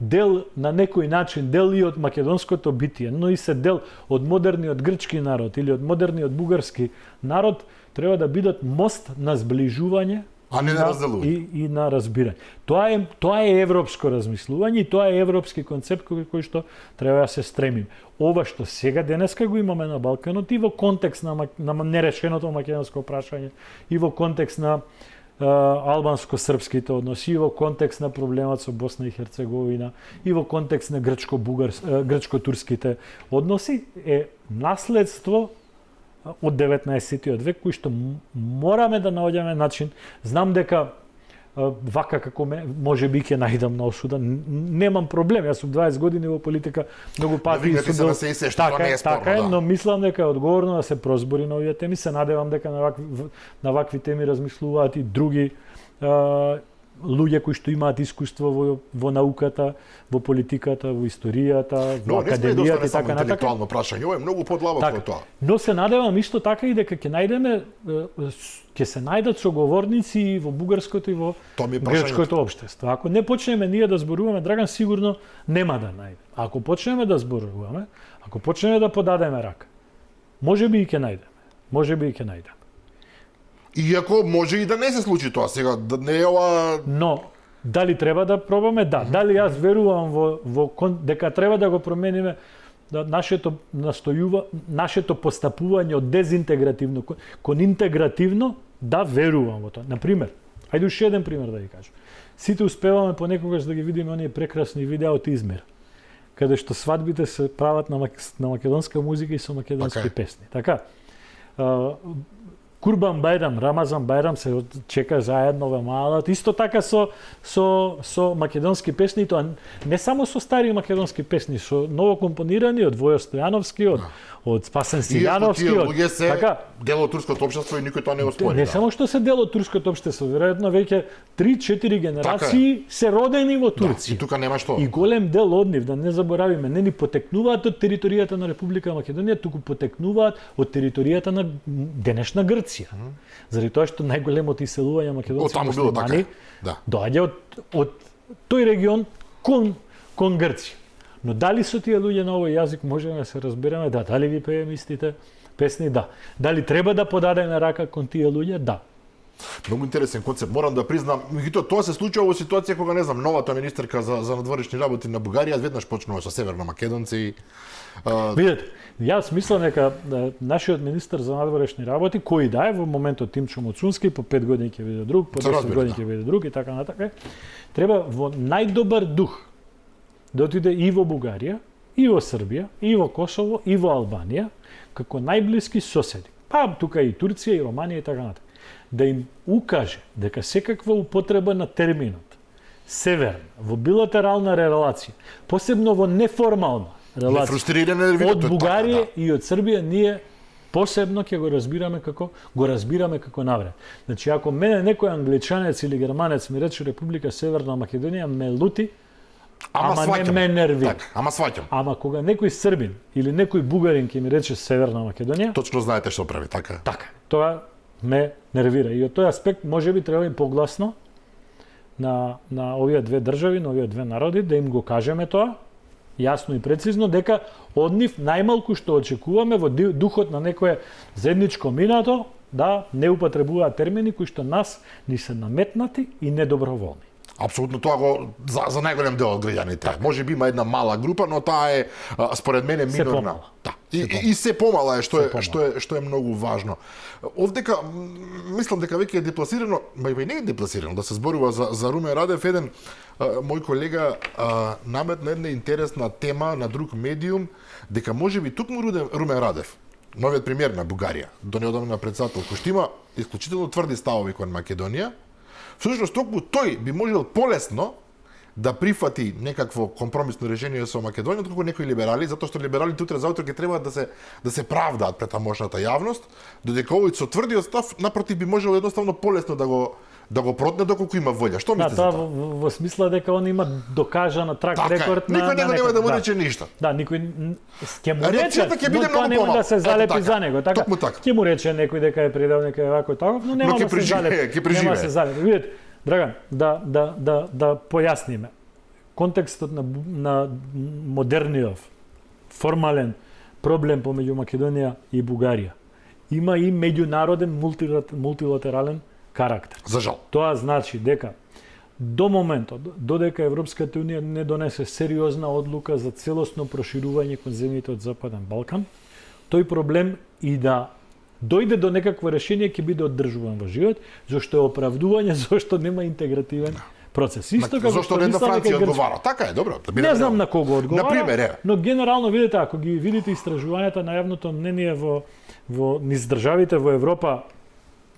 дел на некој начин, дел и од македонското битие, но и се дел од модерниот грчки народ или од модерниот бугарски народ, треба да бидат мост на зближување, а не на разделување. И на разбирање. Тоа е европско размислување и тоа е европски концепт кој што треба да се стремиме. Ова што сега денеска го имаме на Балканот и во контекст на нерешеното македонско прашање, и во контекст на албанско-српските односи, и во контекст на проблемот со Босна и Херцеговина, и во контекст на грчко-турските односи е наследство од 19-тиот век, кој што мораме да наоѓаме начин. Знам дека вака како може би ќе најдам на осуда, немам проблем, јас сум 20 години во политика, многу пати судел. Така е, но мислам дека е одговорно да се прозбори на овие теми, се надевам дека на вакви теми размислуваат и други луѓе кои што имаат искуство во науката, во политиката, во историјата, во академијата и така натаму. Интелектуално прашање, ова е многу подлабоко од тоа. Но се надевам исто така и дека ќе се најдат соговорници во бугарското и во грчкото општество. Ако не почнеме ние да зборуваме, Драган, сигурно нема да најдеме. Ако почнеме да зборуваме, ако почнеме да подадеме рака, можеби и ќе најдеме. Иако може и да не се случи тоа сега, да не е ова. Но дали треба да пробаме? Да. Дали јас верувам дека треба да го промениме да нашето постапување од дезинтегративно кон интегративно, да верувам во тоа. На пример, ајде уште еден пример да ви кажам. Сите успеваме понекогаш да ги видиме оние прекрасни видеа од Измир, каде што свадбите се прават на македонска музика и со македонски песни. Така. Курбан Бајрам, Рамазан Бајрам се чека заедно во малат. Исто така со македонски песни, тоа не само со стари македонски песни, со ново компонирани од Војо Стојановски, од Спасен Силјановски, така дел од турското општество и никој тоа не го спори. Не само што се дел од турското општество, веројатно веќе 3-4 генерации се родени во Турција. И тука нема што. И голем дел од нив, да не заборавиме, не ни потекнуваат од територијата на Република Македонија, туку потекнуваат од територијата на денешна Грција. Заради тоа што најголемото иселување македонци муслимани доаѓа од тој регион кон Грција. Но дали со тие луѓе на овој јазик можеме да се разбереме? Да. Дали ги пееме истите песни? Да. Дали треба да подадеме рака кон тие луѓе? Да. Многу интересен концепт, морам да признам. Меѓутоа тоа се случува во ситуација кога не знам, новата министерка за надворешни работи на Бугарија веднаш почнува со северно македонци. Видете, јас мислам дека нашиот министер за надворешни работи, кој да е во моментот Тимчо Моцунски, по 5 години ќе биде друг, по 10 години ќе биде друг и така натака, треба во најдобар дух да отиде и во Бугарија, и во Србија, и во Косово, и во Албанија, како најблиски соседи. Па тука и Турција, и Романија и така натака. Да им укаже дека секаква употреба на терминот северна во билатерална релација, посебно во неформална релација од Бугарија и од Србија, ние посебно ќе го разбираме како навред. Значи, ако мене некој англичанец или германец ми рече Република Северна Македонија, ме лути, ама не ме нервира. Ама сваќам. Ама кога некој србин или некој бугарин ќе ми рече Северна Македонија, точно знаете што прави, така. Така. Тоа ме нервира. И од тој аспект можеби треба и погласно на овие две држави, на овие две народи, да им го кажеме тоа, јасно и прецизно, дека од нив најмалку што очекуваме во духот на некое заедничко минато, да не употребуваат термини кои што нас ни се наметнати и недоброволни. Апсолутно, тоа го за најголем дел од граѓаните. Може би има една мала група, но таа е според мене минорна. Да. И се помала е што е многу важно. Овдека мислам дека веќе е депласирано, и не е депласирано да се зборува за Румен Радев. Еден мој колега наметна една интересна тема на друг медиум, дека можеби токму Румен Радев, новиот премиер на Бугарија, до неодамна председател, кој што има исклучително тврди ставови кон Македонија, всушност токму тој би можел полесно да прифати некакво компромисно решение со Македонија, отколку некои либерали, затоа што либералите утре заутре ќе треба да се правдаат пред тамошната јавност, додека овој со тврдиот став напротив би можел едноставно полесно да го протне доколку има волја. Што мислите за тоа? Во смисла дека он има докажана трак рекорд на никој него нема да му рече ништо. Да, никој ќе му рече, но тоа нема да се залепи за него, така? Ќе му рече некој дека е предал некој вако таков, но нема да се залепи. Нема да се залепи. Видете, Драган, да појасниме. Контекстот на модерниот формален проблем помеѓу Македонија и Бугарија има и меѓународен мултилатерален карактер. За жал. Тоа значи дека до моментот, додека Европската унија не донесе сериозна одлука за целосно проширување кон земјите од Западен Балкан, тој проблем и да дојде до некакво решение ќе биде оддржуван во живот, зашто е оправдување зашто нема интегративен процес. Исто како зашто не на Франција одговара. Така е, добро. Не знам на кого одговара. Например, но генерално видите, ако ги видите истражувањата на јавното мнение во низ државите во Европа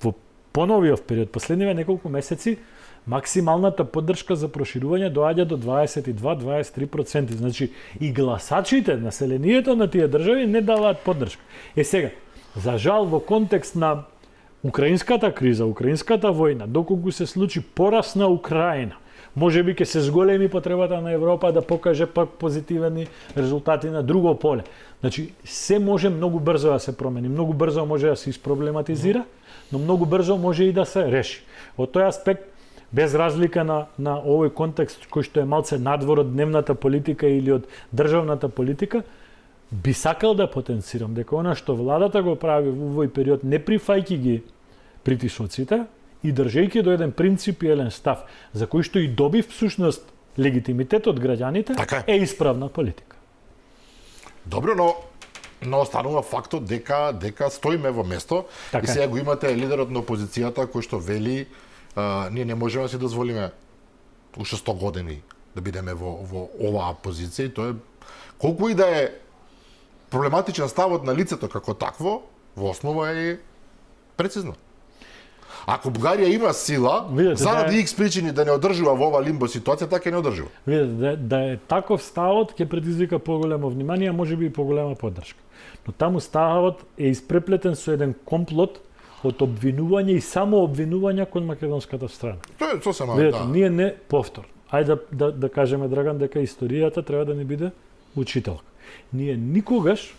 во поновиот период, последниве неколку месеци, максималната поддршка за проширување доаѓа до 22-23%. Значи и гласачите, населението на тие држави не даваат поддршка. Сега, за жал во контекст на украинската криза, украинската војна, доколку се случи порас на Украина, можеби ќе се зголеми потребата на Европа да покаже пак позитивни резултати на друго поле. Значи, се може многу брзо да се промени, многу брзо може да се испроблематизира, но многу брзо може и да се реши. Од тој аспект, без разлика на овој контекст кој што е малце надвор од дневната политика или од државната политика, би сакал да потенцирам дека она што владата го прави во овој период, не прифајки ги притисоците и држејќи до еден принципиелен став, за кој што и доби всушност легитимитет од граѓаните, така е исправна политика. Добро, но останува фактот дека стоиме во место Така. и сега го имате лидерот на опозицијата кој што вели ние не можеме да си дозволиме уште 100 години да бидеме во оваа позиција и тоа е колку и да е проблематичен ставот на лицето како такво, во основа е прецизно. Ако Бугарија има сила, Видете, заради да е- X причини да не одржува во ова лимбо ситуација, така не одржува. Видете, да е таков ставот ќе предизвика поголемо внимание, а можеби и поголема поддршка. Но таму ставот е испреплетен со еден комплот од обвинување и само обвинувања кон македонската страна. Тоа е сосема, Видете, да. ние не повтор. Ајде да кажеме, Драган, дека историјата треба да ни биде учителка. Ние никогаш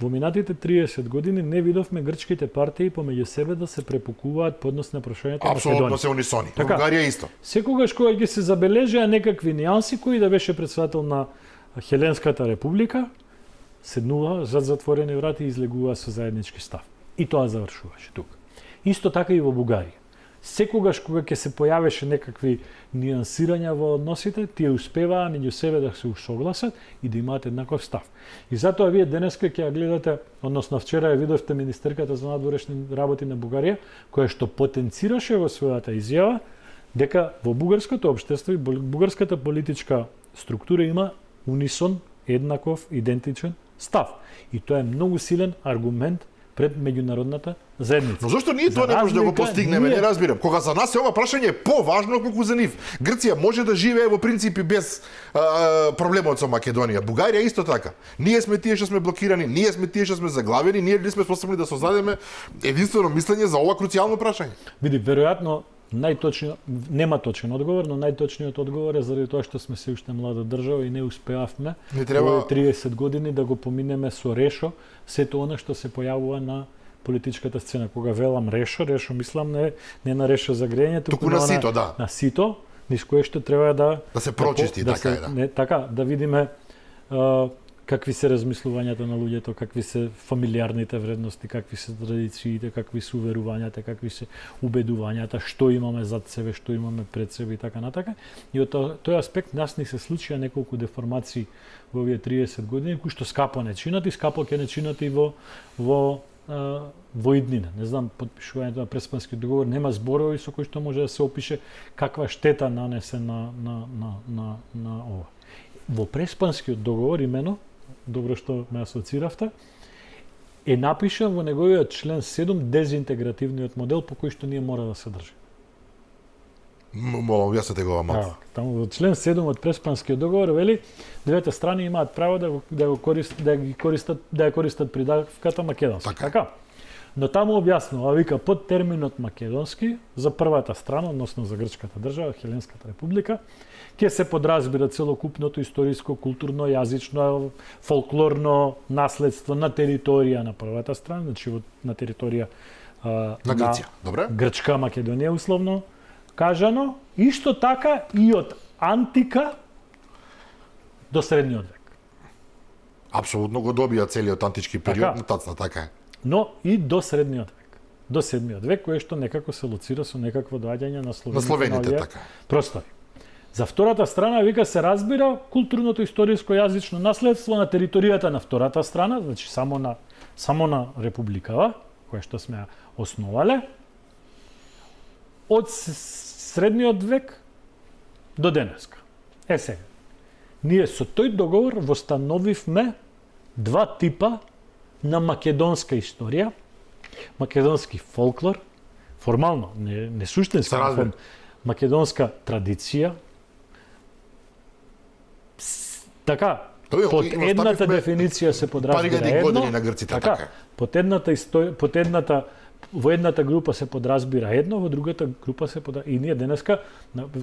во минатите 30 години не видовме грчките партии помеѓу себе да се препукуваат по однос на прашањето на Апсолутно Македонија. се унисони. Така. Бугарија исто. Секогаш кога ќе се забележеа некакви нијанси, кој да беше председател на Хеленската република, седнува зад затворени врати и излегува со заеднички став. И тоа завршуваше тука. Исто така и во Бугарија. Секогаш кога ќе се појавеше некакви нијансирања во односите, тие успеваа меѓу себе да се усогласат и да имаат еднаков став. И затоа вие денеска ќе ја гледате, односно вчера ја видовте министерката за надворешни работи на Бугарија, која што потенцираше во својата изјава дека во бугарското општество и бугарската политичка структура има унисон, еднаков, идентичен став. И тоа е многу силен аргумент пред меѓународната заедница. Но зошто ние тоа За не може да го разлика, постигнеме, ние- не разбирам. Кога за нас е ова прашање е поважно колку за нив. Грција може да живее во принципи без проблемот со Македонија. Бугарија исто така. Ние сме тие што сме блокирани, ние сме тие што сме заглавени, ние ли сме способни да создадеме единствено мислење за ова круцијално прашање. Види, веројатно најточниот, нема точен одговор, но најточниот одговор е заради тоа што сме се уште млада држава и не успеавме Не треба- во 30 години да го поминеме со решо сето она што се појавува на политичката сцена. Кога велам решо мислам не на решо за грејење, Туку на сито, да. На сито, низ кое што треба да Да се прочисти, така е, да. Не, така, да видиме какви се размислувањата на луѓето, какви се фамилиарните вредности, какви се традициите, какви се уверувањата, какви се убедувањата, што имаме зад себе, што имаме пред себе и така натака. И од тој аспект нас ни се случија неколку деформации во овие 30 години, кои што скапо не чинат и скапо ќе не чинат и во иднина. Не знам, подпишувањето на Преспанскиот договор нема зборови со кои што може да се опише каква штета нанесе на ова. Во Преспанскиот договор имено, добро што ме асоциравте, е напишан во неговиот член 7 дезинтегративниот модел по кој што ние мора да се држи. Молам, објаснете го малку. Таму во член 7 од Преспанскиот договор вели двете страни имаат право да ја користат придавката македонски. Така. Но таму објаснува, вика, под терминот македонски за првата страна, односно за грчката држава, Хеленската република, ќе се подразбира целокупното историско, културно, јазично, фолклорно наследство на територија на првата страна, значи на територија На Грција, добре? Грчка, Македонија условно кажано, исто така и од антика до средниот век. Апсолутно го добија целиот антички период Така. на тацна, така е. Но и до средниот век. До 7 век, кое што некако се лоцира со некакво доаѓање на Словените, овие така. простори. За втората страна, вика, се разбира културното, историско, јазично наследство на територијата на втората страна, значи само на републикава, која што сме ја основале, од средниот век до денеска. Сега, ние со тој договор востановивме два типа на македонска историја, македонски фолклор, формално, не суштински, македонска традиција. Така, под едната дефиниција се подразбира едно, на грците, така. Во едната група се подразбира едно, во другата група се подразбира. И ние денеска,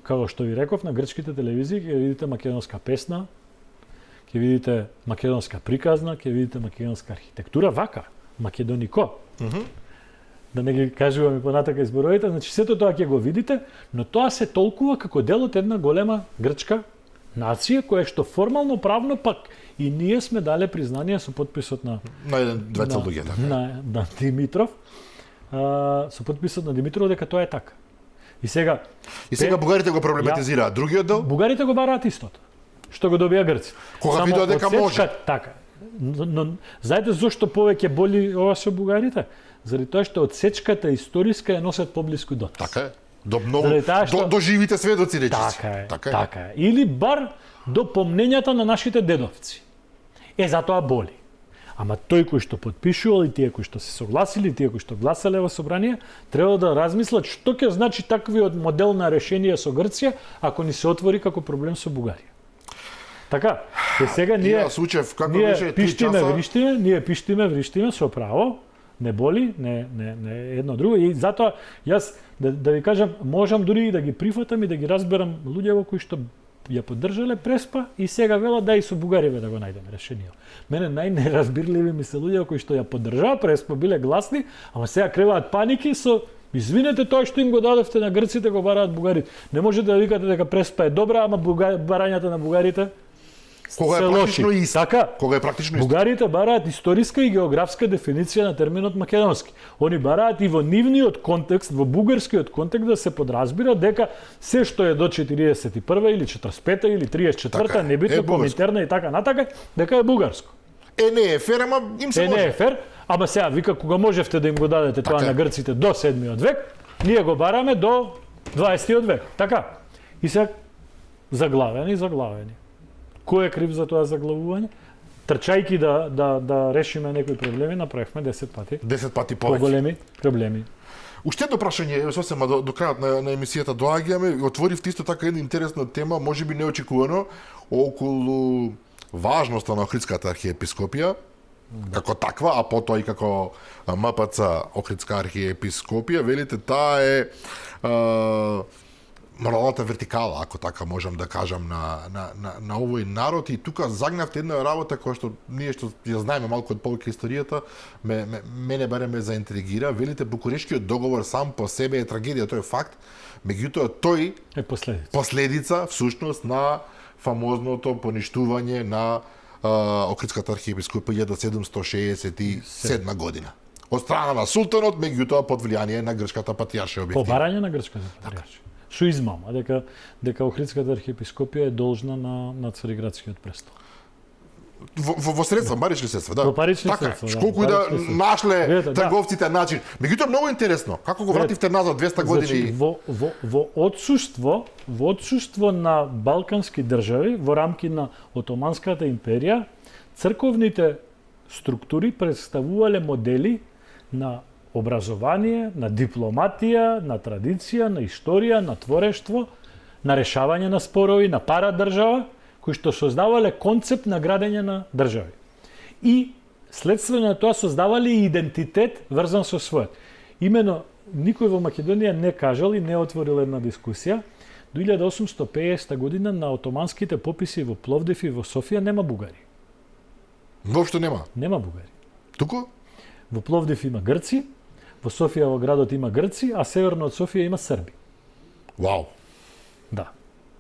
како што ви реков, на грчките телевизии ќе видите македонска песна, ќе видите македонска приказна, ќе видите македонска архитектура, вака, македонико. Да не ги кажуваме понатака изборовите, значи сето тоа ќе го видите, но тоа се толкува како дел од една голема грчка нација која што формално правно пак и ние сме дале признание со подписот на две луѓе, така. На Димитров, со подписот на Димитров дека тоа е така. И сега бугарите го проблематизираат другиот дел? Бугарите го бараат истото. Што го добија грците. Кога видоа дека може. Така. Но знаете зошто повеќе боли ова со бугарите? Заради тоа што одсечката историска ја носат поблиску до нас. Така е. До многу Заради таа што- до живите сведоци речиси. Така е. Или бар до помнењата на нашите дедовци. Затоа боли. Ама тој кој што потпишувал и тие кои што се согласили, тие кои што гласале во собрание, треба да размислат што ќе значи таквиот модел на решение со Грција ако ни се отвори како проблем со Бугарија. Така, сега ние случаев како ние беше 3 пиштиме, часа. вриштиме со право, не боли, не едно друго и затоа јас да ви кажам, можам дури и да ги прифатам и да ги разберам луѓето кои што ја поддржале Преспа и сега велат да и со Бугариве да го најдеме решение. Мене најнеразбирливи ми се луѓе кои што ја поддржаа Преспа, биле гласни, ама сега креваат паники со извинете тоа што им го дадовте на грците го бараат бугарите. Не можете да викате дека Преспа е добра, ама барањата на бугарите Кога е се практично лоши. исто. Така, Кога е практично исто. бугарите бараат историска и географска дефиниција на терминот македонски. Они бараат и во нивниот контекст, во бугарскиот контекст да се подразбира дека се што е до 41 или 45 или 34 Така е. небитно Е бугарско. коминтерна и така натака, дека е бугарско. Не е фер, ама им се Не може. е фер, ама сега вика кога можевте да им го дадете тоа Така е. на грците до 7-миот век, ние го бараме до 20-тиот век. Така. И сега заглавени. Кој е крив за тоа заглавување? Трчајки да решиме некои проблеми, направивме 10 пати 10 пати повеќе. поголеми проблеми. Уште едно прашање, сосема до крајот на емисијата доаѓаме, отворивте исто така една интересна тема, можеби неочекувано, околу важноста на Охридската архиепископија, како таква, а потоа и како МПЦ Охридска архиепископија, велите таа е моралната вертикала, ако така можам да кажам, на овој народ. И тука загнавте една работа која што ние што ја знаеме малку од повеќе историјата, мене барем ме заинтригира. Велите Букурешкиот договор сам по себе е трагедија, тој е факт. Меѓутоа тој Е последица. последица всушност на фамозното поништување на Охридската архиепископија до 767 година. Од страна на султанот, меѓутоа под влијание на грчката патријаршија објективно. Побарање на грчката патријаршија. Со измама, дека Охридската архиепископија е должна на Цариградскиот престол. Во средства, парични средства, да. Во парични така, средства, да, колку и да парични средства. нашле Видете, да. трговците начин. Меѓутоа многу интересно, како го вративте назад 200 години. Значи, во отсуство на балкански држави во рамки на Отоманската империја, црковните структури представувале модели на образование, на дипломатија, на традиција, на историја, на творештво, на решавање на спорови, на парадржава, кои што создавале концепт на градење на држави. И следствено на тоа создавале и идентитет врзан со својот. Имено, никој во Македонија не кажал и не отворил една дискусија, до 1850 година на отоманските пописи во Пловдив и во Софија нема бугари. Воопшто нема. Нема бугари. Туку? Во Пловдив има грци, во Софија во градот има грци, а северно од Софија има срби. Вау. Да.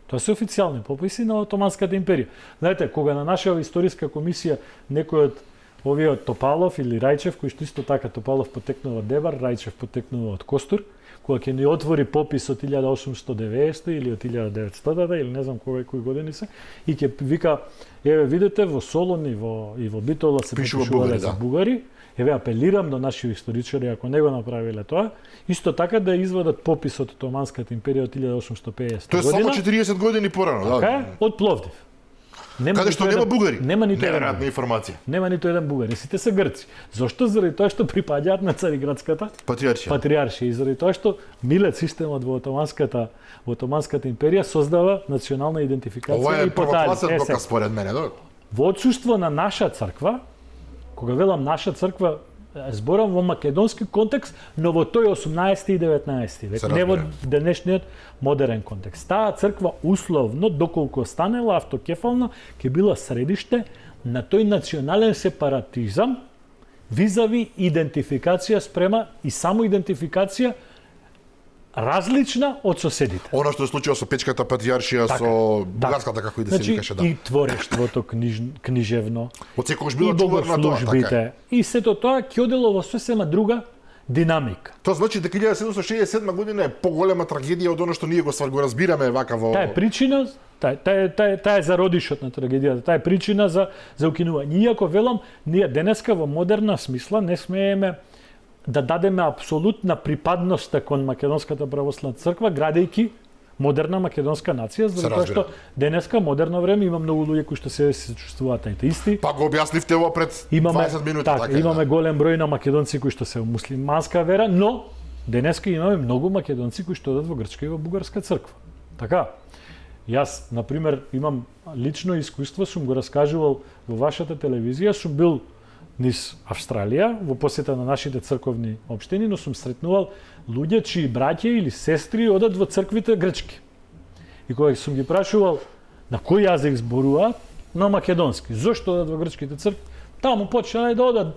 Тоа се официјални пописи на Отоманската империја. Знаете, кога на нашава историска комисија некој од овиот Топалов или Рајчев, кој што исто така Топалов потекнува од Дебар, Рајчев потекнува од Костур, кога ќе ни отвори попис од 1890 или од 1900 или не знам кои години се, и ќе вика, еве видите во Солун и во Битола се Пишува пишувале бугари, за да. бугари. Еве апелирам до наши историчари, ако не го направиле тоа, исто така да извадат пописот од Отоманската империја од 1850 Тоа е само година. 40 години порано, Така да. е, од Пловдив. Каде што нема бугари. Нема ниту еден Неверојатна бугари. информација. Нема ниту еден бугари. Сите се грци. Зошто? Заради тоа што припаѓаат на Цариградската Патријаршија. патријаршија и заради тоа што милет системот во Отоманската империја создава национална идентификација Ова е и потали. првокласен доказ според мене, да? Во отсуство на наша црква, кога велам наша црква, зборам во македонски контекст, но во тој 18 и 19 век, Се не во разбира. денешниот модерен контекст. Таа црква условно, доколку станела автокефална, ќе била средиште на тој национален сепаратизам визави идентификација спрема и само идентификација различна од соседите. Она што се случува со Печката патријаршија, со бугарската, како и да се викаше, да. И творештвото книжевно, Од секогаш и била чуварна тоа, така е. богослужбите, и сето тоа ќе одело во сосема друга динамика. Тоа значи дека 1767 година е поголема трагедија од оно што ние го разбираме вака во... Таа е причина, таа е зародишот на трагедијата, таа е причина за укинување. Иако велам, ние денеска во модерна смисла не смееме да дадеме апсолутна припадност кон Македонската православна црква, градејќи модерна македонска нација, затоа што денеска модерно време има многу луѓе кои што се чувствуваат атеисти. Па го објаснивте ова пред 20 минути. Така, имаме голем број на македонци кои што се муслиманска вера, но денеска имаме многу македонци кои што одат во грчка и во бугарска црква. Така, јас, например, имам лично искуство, сум го раскажувал во вашата телевизија, сум бил низ Австралија во посета на нашите црковни општини, но сум сретнувал луѓе чии браќа или сестри одат во црквите грчки. И кога сум ги прашувал на кој јазик зборуваат, на македонски. Зошто одат во грчките цркви? Таму почнале да одат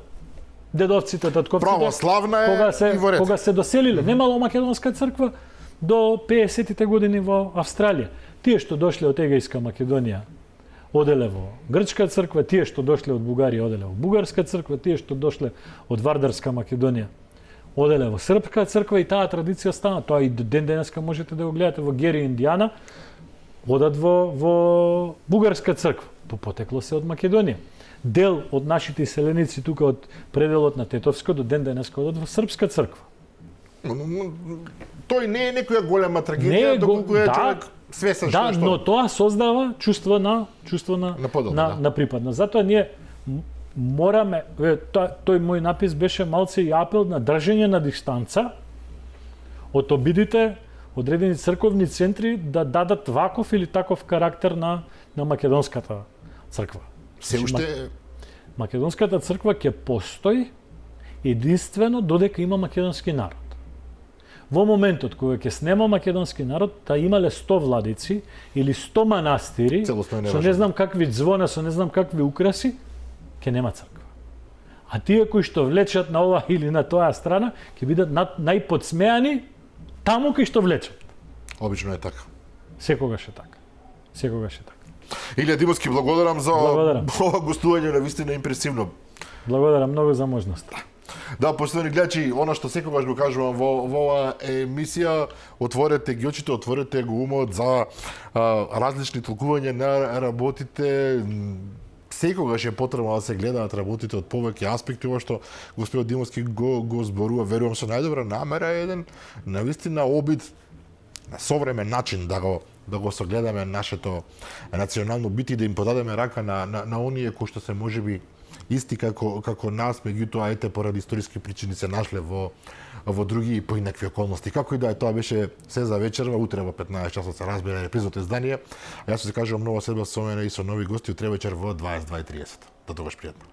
дедовците, татковците. Православна е и во ред. Кога се доселиле, немало македонска црква до 50-тите години во Австралија. Тие што дошле од Егејска Македонија оделе во грчка црква, тие што дошле од Бугарија оделе во бугарска црква, тие што дошле од Вардарска Македонија оделе во српска црква и таа традиција стана. Тоа и ден денеска можете да го гледате во Гери, Индијана, одат во бугарска црква. Потекло се од Македонија. Дел од нашите иселеници тука од пределот на Тетовско до ден денеска одат во српска црква. Тој не е некоја голема трагедија, доколку е човек свесен што. Да, но тоа создава чувство на припадност. Затоа ние мораме, тој мој напис беше малце и апел на држење на дистанца од обидите одредени црковни центри да дадат ваков или таков карактер на македонската црква. Се уште македонската црква ќе постои единствено додека има македонски народ. Во моментот кога ќе снема македонски народ, та имале 100 владици или 100 манастири, со не знам какви звона, со не знам какви украси, ќе нема црква. А тие кои што влечат на ова или на тоја страна, ќе бидат најподсмеани таму кои што влечат. Обично е така. Секогаш е така. Секогаш е така. Илија Димовски, благодарам за ова гостување, навистина импресивно. Благодарам многу за можноста. Да, поштовани гледачи, она што секогаш го кажувам во оваа емисија, отворете ги очите, отворете го умот за различни толкувања на работите. Секогаш е потребно да се гледаат работите од повеќе аспекти, ова што господин Димовски го зборува, верувам со најдобра намера, еден навистина обид на современ начин да го согледаме нашето национално битие, да им подадеме рака на оние кои што се можеби исти како нас, меѓутоа ете поради историски причини се нашле во други и поинакви околности. Како и да е, тоа беше се за вечерва, утре во 15 часот се разбира репризното издание. А јас се кажувам нова седба со мене и со нови гости утре вечер во 22:30. До тогаш пријатно.